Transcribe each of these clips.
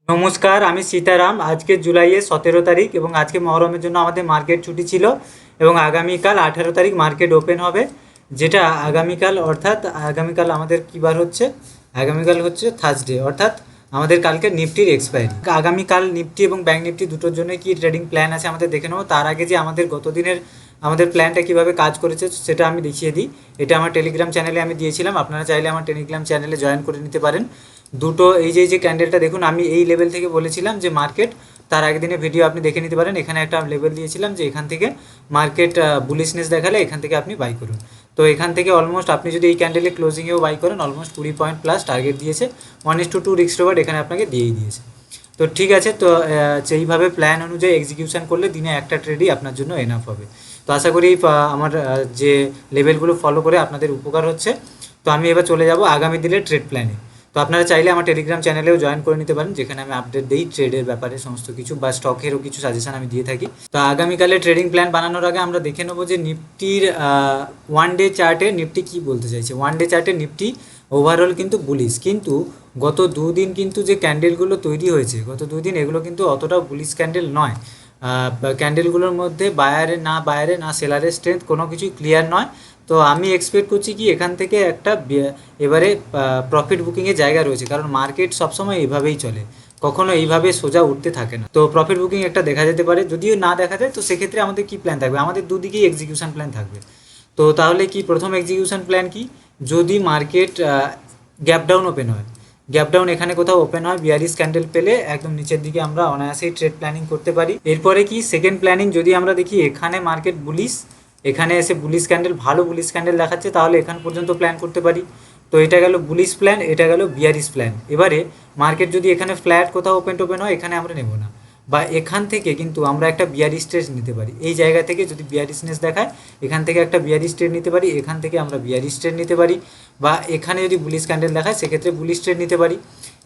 নমস্কার, আমি সীতারাম। আজকে জুলাইয়ের 17 তারিখ এবং আজকে মহরমের জন্য আমাদের মার্কেট ছুটি ছিল এবং আগামীকাল 18 তারিখ মার্কেট ওপেন হবে। যেটা আগামীকাল অর্থাৎ আগামীকাল আমাদের কী বার হচ্ছে? আগামীকাল হচ্ছে থার্সডে, অর্থাৎ আমাদের কালকে নিফটির এক্সপায়ারি। আগামীকাল নিফটি এবং ব্যাঙ্ক নিফটি দুটোর জন্য কি ট্রেডিং প্ল্যান আছে আমাদের দেখে নেবো। তার আগে যে আমাদের গত দিনের আমাদের প্ল্যানটা কীভাবে কাজ করেছে সেটা আমি দেখিয়ে দিই। এটা আমার টেলিগ্রাম চ্যানেলে আমি দিয়েছিলাম, আপনারা চাইলে আমার টেলিগ্রাম চ্যানেলে জয়েন করে নিতে পারেন। দুটো এই যে ক্যান্ডেলটা দেখুন, আমি এই লেভেল থেকে বলেছিলাম যে মার্কেট, তার আগের দিনে ভিডিও আপনি দেখে নিতে পারেন। এখানে একটা লেভেল দিয়েছিলাম যে এখান থেকে মার্কেট বুলিশনেস দেখালে এখান থেকে আপনি বাই করুন। তো এখান থেকে অলমোস্ট আপনি যদি এই ক্যান্ডেলে ক্লোজিংয়েও বাই করেন, অলমোস্ট 20 পয়েন্ট প্লাস টার্গেট দিয়েছে। 1:2 রিস্ক রিওয়ার্ড এখানে আপনাকে দিয়েই দিয়েছে। তো ঠিক আছে, তো সেইভাবে প্ল্যান অনুযায়ী এক্সিকিউশন করলে দিনে একটা ট্রেডই আপনার জন্য এনাফ হবে। তো আশা করি আমার যে লেভেলগুলো ফলো করে আপনাদের উপকার হচ্ছে। তো আমি এবার চলে যাব আগামী দিনের ট্রেড প্ল্যানে। তো আপনারা চাইলে আমার টেলিগ্রাম চ্যানেলেও জয়েন করে নিতে পারেন, যেখানে আমি আপডেট দিই ট্রেডের ব্যাপারে সমস্ত কিছু, বা স্টকেরও কিছু সাজেশন আমি দিয়ে থাকি। তো আগামীকালে ট্রেডিং প্ল্যান বানানোর আগে আমরা দেখে নেবো যে নিফটির ওয়ান ডে চার্টে নিফটি কী বলতে চাইছে। ওয়ান ডে চার্টে নিফটি ওভারঅল কিন্তু বুলিশ, কিন্তু গত দুদিন কিন্তু যে ক্যান্ডেলগুলো তৈরি হয়েছে গত দুদিন, এগুলো কিন্তু অতটাও বুলিশ ক্যান্ডেল নয়। ক্যান্ডেলগুলোর মধ্যে বায়ারে না সেলারের স্ট্রেংথ কোনো কিছুই ক্লিয়ার নয়। তো আমি এক্সপেক্ট করছি কি এখান থেকে একটা এবারে প্রফিট বুকিংয়ের জায়গা রয়েছে, কারণ মার্কেট সবসময় এইভাবেই চলে, কখনো এইভাবে সোজা উঠতে থাকে না। তো প্রফিট বুকিং একটা দেখা যেতে পারে। যদিও না দেখা যায় তো সেক্ষেত্রে আমাদের কী প্ল্যান থাকবে, আমাদের দুদিকেই এক্সিকিউশন প্ল্যান থাকবে। তো তাহলে কি প্রথম এক্সিকিউশন প্ল্যান কি, যদি মার্কেট গ্যাপ ডাউন ওপেন হয়, গ্যাপ ডাউন এখানে কোথাও ওপেন হয়, বিয়ারিশ ক্যান্ডেল পেলে একদম নিচের দিকে আমরা অনায়াসেই ট্রেড প্ল্যানিং করতে পারি। এরপরে কি সেকেন্ড প্ল্যানিং, যদি আমরা দেখি এখানে মার্কেট বুলিশ, এখানে এসে বুলিশ ক্যান্ডেল, ভালো বুলিশ ক্যান্ডেল দেখাচ্ছে, তাহলে এখান পর্যন্ত প্ল্যান করতে পারি। তো এটা গেল বুলিশ প্ল্যান, এটা গেল বিয়ারিশ প্ল্যান। এবারে মার্কেট যদি এখানে ফ্ল্যাট কোথাও ওপেন হয়, এখানে আমরা নেব না, বা এখান থেকে কিন্তু আমরা একটা বিয়ারিশ ট্রেড নিতে পারি। এই জায়গা থেকে যদি বিয়ারিশনেস দেখায়, এখান থেকে একটা বিয়ারিশ ট্রেড নিতে পারি, এখান থেকে আমরা বিয়ারিশ ট্রেড নিতে পারি, বা এখানে যদি বুলিশ ক্যান্ডেল দেখায় সেক্ষেত্রে বুলিশ ট্রেড নিতে পারি।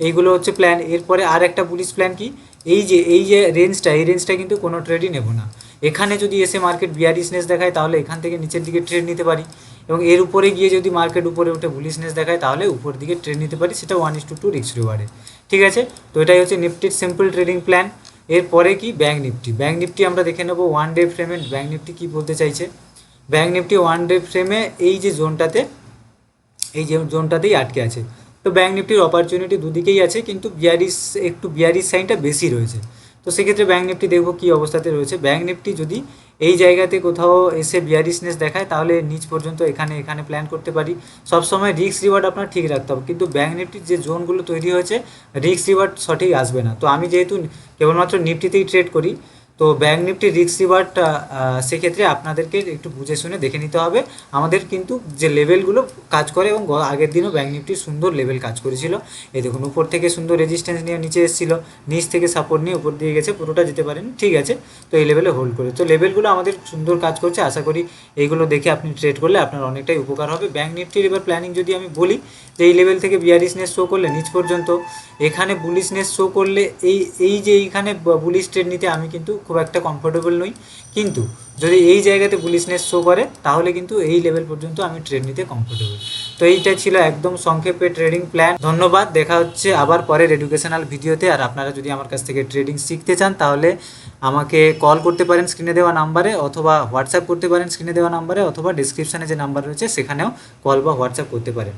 এইগুলো হচ্ছে প্ল্যান। এরপরে আর একটা বুলিশ প্ল্যান কি, এই যে রেঞ্জটা, এই রেঞ্জটা কিন্তু কোনো ট্রেডই নেব না। এখানে যদি এসে মার্কেট বিয়ারিশনেস দেখায়, তাহলে এখান থেকে নিচের দিকে ট্রেড নিতে পারি, এবং এর উপরে গিয়ে যদি মার্কেট উপরে উঠে বুলিশনেস দেখায়, তাহলে উপর দিকে ট্রেড নিতে পারি, সেটা 1:2 রিস্ক রিওয়ার্ডে। ঠিক আছে, তো এটাই হচ্ছে নিফটির সিম্পল ট্রেডিং প্ল্যান। এরপরে কি ব্যাঙ্ক নিফটি। ব্যাঙ্ক নিফটি আমরা দেখে নেবো ওয়ান ডে ফ্রেমে ব্যাঙ্ক নিফটি কী বলতে চাইছে। ব্যাঙ্ক নিফটি ওয়ান ডে ফ্রেমে এই যে জোনটাতেই আটকে আছে। তো ব্যাঙ্ক নিফটির অপরচুনিটি দুদিকেই আছে, কিন্তু বিয়ারিশ সাইনটা বেশি রয়েছে। তো সেক্ষেত্রে ব্যাঙ্ক নিফটি দেখবো কী অবস্থাতে রয়েছে। ব্যাঙ্ক নিফটি যদি এই জায়গাতে কোথাও এসে বিয়ারিশনেস দেখায়, তাহলে নিচ পর্যন্ত এখানে প্ল্যান করতে পারি। সবসময় রিস্ক রিওয়ার্ড আপনার ঠিক রাখতে হবে, কিন্তু ব্যাঙ্ক নিফটির যে জোনগুলো তৈরি হয়েছে রিস্ক রিওয়ার্ড সঠিক আসবে না। তো আমি যেহেতু কেবলমাত্র নিফটিতেই ট্রেড করি, তো ব্যাঙ্ক নিফটির রিস্ক রিওয়ার্ডটা সেক্ষেত্রে আপনাদেরকে একটু বুঝে শুনে দেখে নিতে হবে। আমাদের কিন্তু যে লেভেলগুলো কাজ করে, এবং আগের দিনও ব্যাঙ্ক নিফটির সুন্দর লেভেল কাজ করেছিল। এই দেখুন, উপর থেকে সুন্দর রেজিস্ট্যান্স নিয়ে নিচে এসেছিলো, নিচ থেকে সাপোর্ট নিয়ে উপর দিয়ে গেছে, পুরোটা যেতে পারেন। ঠিক আছে, তো এই লেভেলে হোল্ড করে, তো লেভেলগুলো আমাদের সুন্দর কাজ করছে। আশা করি এইগুলো দেখে আপনি ট্রেড করলে আপনার অনেকটাই উপকার হবে। ব্যাঙ্ক নিফটির এবার প্ল্যানিং যদি আমি বলি, যে এই লেভেল থেকে বিয়ারিশনেস শো করলে নিচ পর্যন্ত, এখানে বুলিশনেস শো করলে এইখানে বুলিশ ট্রেড নিতে আমি কিন্তু খুব একটা কমফোর্টেবল নই। কিন্তু যদি এই জায়গাতে বুলিশনেস শো করে, তাহলে কিন্তু এই লেভেল পর্যন্ত আমি ট্রেড নিতে কমফোর্টেবল। তো এইটা ছিল একদম সংক্ষেপে ট্রেডিং প্ল্যান। ধন্যবাদ, দেখা হচ্ছে আবার পরের এডুকেশনাল ভিডিওতে। আর আপনারা যদি আমার কাছ থেকে ট্রেডিং শিখতে চান, তাহলে আমাকে কল করতে পারেন স্ক্রিনে দেওয়া নাম্বারে, অথবা হোয়াটসঅ্যাপ করতে পারেন স্ক্রিনে দেওয়া নাম্বারে, অথবা ডিসক্রিপশানে যে নাম্বার রয়েছে সেখানেও কল বা হোয়াটসঅ্যাপ করতে পারেন।